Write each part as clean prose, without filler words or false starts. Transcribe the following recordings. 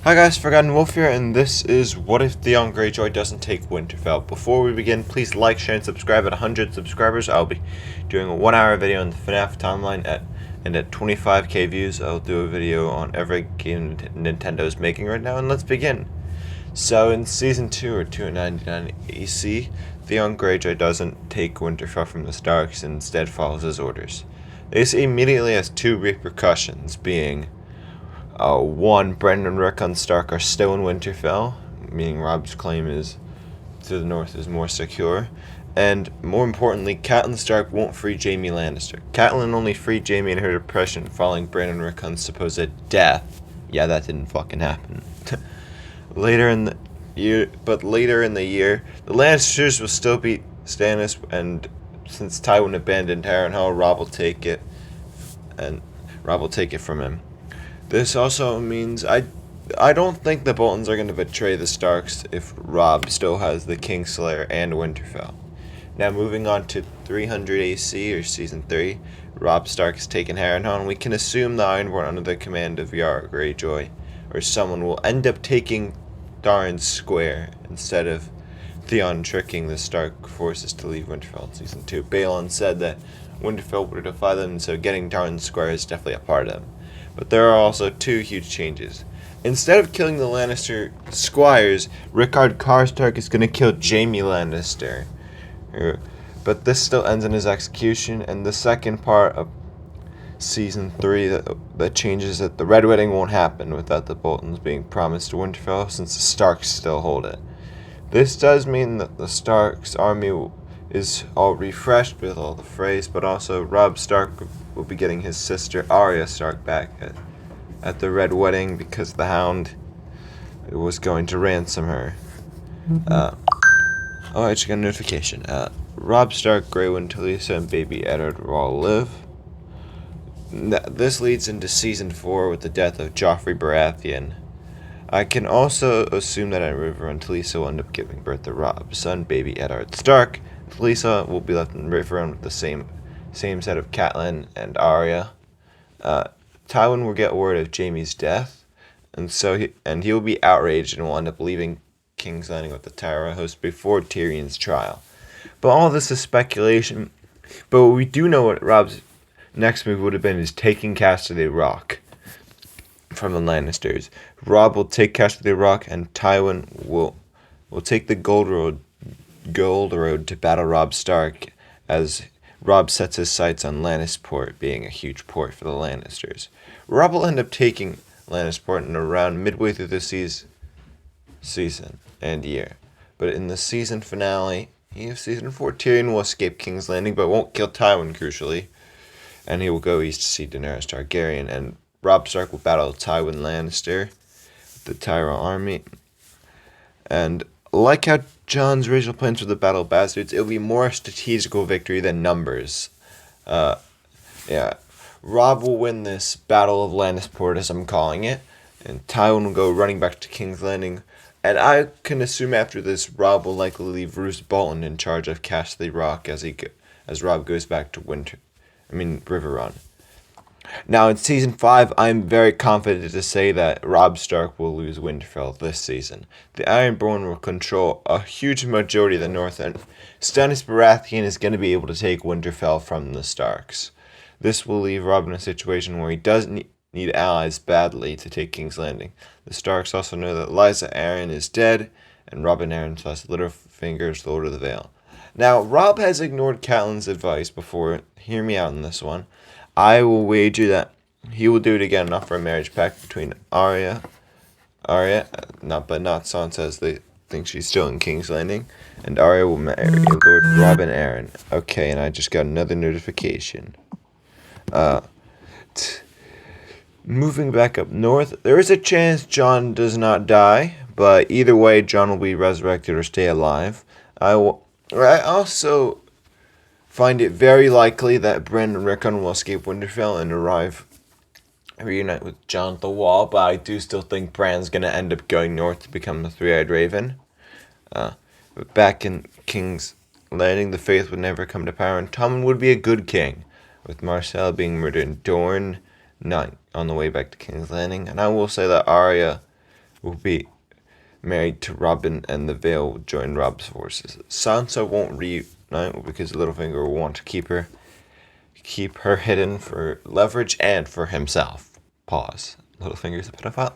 Hi guys, Forgotten Wolf here, and this is What If Theon Greyjoy Doesn't Take Winterfell. Before we begin, please like, share, and subscribe. At 100 subscribers, I'll be doing a 1-hour video on the FNAF Timeline, and at 25k views, I'll do a video on every game Nintendo is making right now, and let's begin. So in Season 2, or 299 AC, Theon Greyjoy doesn't take Winterfell from the Starks and instead follows his orders. This immediately has two repercussions, being one, Bran and Rickon Stark are still in Winterfell, meaning Robb's claim is to the north is more secure. And more importantly, Catelyn Stark won't free Jaime Lannister. Catelyn only freed Jaime in her depression following Bran and Rickon's supposed death. Yeah, that didn't fucking happen. later in the year, the Lannisters will still beat Stannis, and since Tywin abandoned Harrenhal, Robb will take it, from him. This also means I don't think the Boltons are going to betray the Starks if Robb still has the Kingslayer and Winterfell. Now moving on to 300 AC, or Season 3, Robb Stark has taken Harrenhal, and we can assume the Ironborn under the command of Yara Greyjoy, or someone, will end up taking Darren Square instead of Theon tricking the Stark forces to leave Winterfell in Season 2. Balon said that Winterfell would defy them, so getting Darren Square is definitely a part of them. But there are also two huge changes. Instead of killing the Lannister squires, Rickard Karstark is going to kill Jaime Lannister. But this still ends in his execution, and the second part of Season 3 that changes that the Red Wedding won't happen without the Boltons being promised to Winterfell, since the Starks still hold it. This does mean that the Starks' army is all refreshed with all the Freys, but also Robb Stark will be getting his sister Arya Stark back at the Red Wedding because the Hound was going to ransom her. I just got a notification. Robb Stark, Grey Wind, Talisa, and baby Eddard will all live. This leads into Season 4 with the death of Joffrey Baratheon. I can also assume that at Riverrun, Talisa will end up giving birth to Robb's son, baby Eddard Stark. Talisa will be left in Riverrun with the same set of Catelyn and Arya. Tywin will get word of Jaime's death, and he will be outraged and will end up leaving King's Landing with the Tyrell host before Tyrion's trial. But all this is speculation. But we do know what Robb's next move would have been, is taking Casterly Rock from the Lannisters. Robb will take Casterly Rock, and Tywin will take the Gold Road to battle Robb Stark, as Robb sets his sights on Lannisport being a huge port for the Lannisters. Robb will end up taking Lannisport in around midway through the season and year. But in the season finale of Season 4, Tyrion will escape King's Landing, but won't kill Tywin, crucially. And he will go east to see Daenerys Targaryen, and Robb Stark will battle Tywin Lannister with the Tyrell army. And like how Jon's original plans for the Battle of Bastards, it'll be more strategical victory than numbers. Robb will win this Battle of Lannisport, as I'm calling it, and Tywin will go running back to King's Landing. And I can assume after this, Robb will likely leave Roose Bolton in charge of Casterly Rock as Robb goes back to Riverrun. Now in Season 5, I'm very confident to say that Robb Stark will lose Winterfell this season. The Ironborn will control a huge majority of the north, and Stannis Baratheon is going to be able to take Winterfell from the Starks. This will leave Robb in a situation where he doesn't need allies badly to take King's Landing. The Starks also know that Lysa Arryn is dead, and Robb and Arryn plus Littlefinger's Lord of the Vale. Now, Robb has ignored Catelyn's advice before. Hear me out on this one. I will wager that he will do it again and offer a marriage pact between Arya, not Sansa, as they think she's still in King's Landing, and Arya will marry Lord Robb and Arryn. Okay, and I just got another notification. Moving back up north, there is a chance Jon does not die, but either way, Jon will be resurrected or stay alive. I also find it very likely that Bran and Rickon will escape Winterfell and reunite with Jon at the Wall, but I do still think Bran's going to end up going north to become the Three-Eyed Raven. But back in King's Landing, the Faith would never come to power, and Tommen would be a good king, with Marcel being murdered and Dorne not on the way back to King's Landing. And I will say that Arya will be married to Robin, and the Vale will join Rob's forces. Sansa won't reunite because Littlefinger will want to keep her hidden for leverage and for himself. Pause. Littlefinger's a pedophile.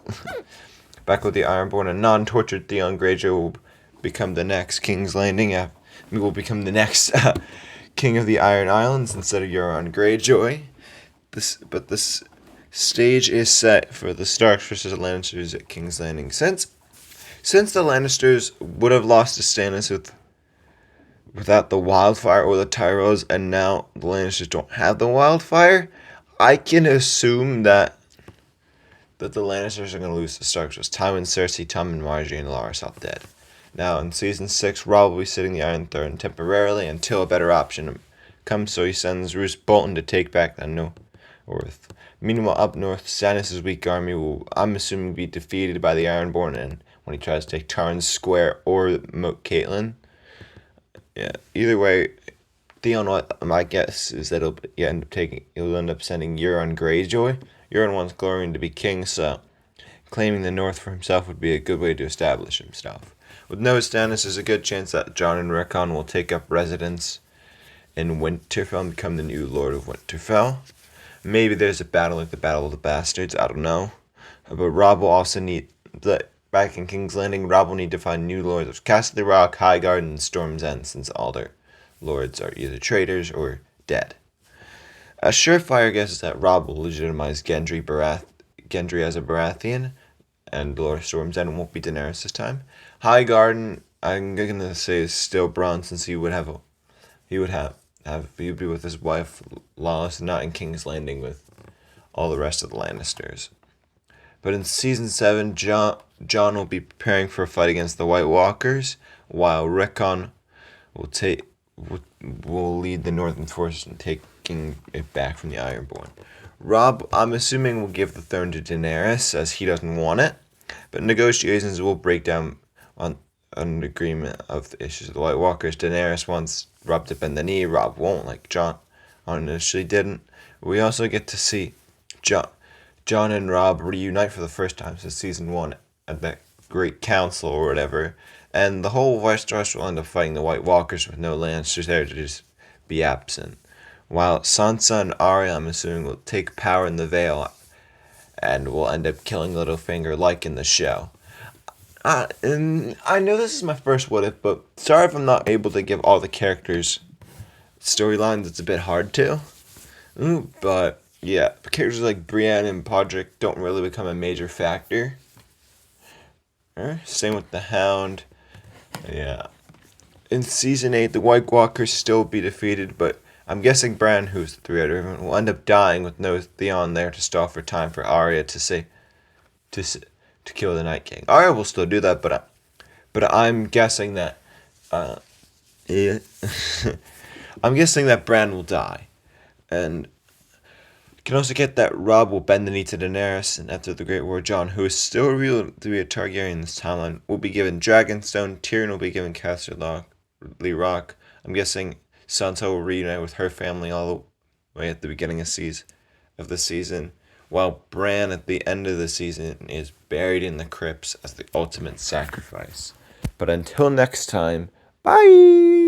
Back with the Ironborn, a non-tortured Theon Greyjoy will become the next King's Landing. Will become the next King of the Iron Islands instead of Euron Greyjoy. This stage is set for the Starks versus the Lannisters at King's Landing. Since the Lannisters would have lost to Stannis without the wildfire or the Tyrells, and now the Lannisters don't have the wildfire, I can assume that the Lannisters are going to lose to Starks. It's Tywin, Cersei, Tom, and Margaery, and Larys all dead. Now, in Season 6, Robb will be sitting the Iron Throne temporarily until a better option comes, so he sends Roose Bolton to take back the North. Meanwhile, up north, Stannis' weak army will, I'm assuming, be defeated by the Ironborn, and when he tries to take Tarn Square or Moat Caitlin. Yeah, either way, Theon, my guess is that he'll end up sending Euron Greyjoy. Euron wants Glorian to be king, so claiming the North for himself would be a good way to establish himself. With no Stannis, there's a good chance that Jon and Rickon will take up residence in Winterfell and become the new Lord of Winterfell. Maybe there's a battle like the Battle of the Bastards, I don't know. But Robb will also need, back in King's Landing, Robb will need to find new lords of Castle Rock, Highgarden, and Storm's End, since all their lords are either traitors or dead. A surefire guess is that Robb will legitimize Gendry as a Baratheon, and Lord of Storm's End won't be Daenerys this time. Highgarden, I'm gonna say, is still Bronn, since he would be with his wife Loras, and not in King's Landing with all the rest of the Lannisters. But in Season 7, Jon will be preparing for a fight against the White Walkers, while Rickon will lead the Northern forces in taking it back from the Ironborn. Robb, I'm assuming, will give the throne to Daenerys, as he doesn't want it, but negotiations will break down on an agreement of the issues of the White Walkers. Daenerys wants Robb to bend the knee, Robb won't, like Jon initially didn't. We also get to see Jon and Robb reunite for the first time since Season 1 at that Great Council or whatever, and the whole Westeros will end up fighting the White Walkers with no Lannisters there to just be absent. While Sansa and Arya, I'm assuming, will take power in the Vale and will end up killing Littlefinger like in the show. And I know this is my first what if, but sorry if I'm not able to give all the characters storylines. It's a bit hard to. But yeah, characters like Brienne and Podrick don't really become a major factor. Same with the Hound. Yeah. In Season 8, the White Walkers still be defeated, but I'm guessing Bran, who's the three-eyed, will end up dying with no Theon there to stall for time for Arya to kill the Night King. Arya will still do that, but I'm guessing that I'm guessing that Bran will die, and you can also get that Robb will bend the knee to Daenerys, and after the Great War, Jon, who is still revealed to be a Targaryen in this timeline, will be given Dragonstone. Tyrion will be given Casterly Rock. I'm guessing Sansa will reunite with her family all the way at the beginning of the season, while Bran at the end of the season is buried in the crypts as the ultimate sacrifice. But until next time, bye!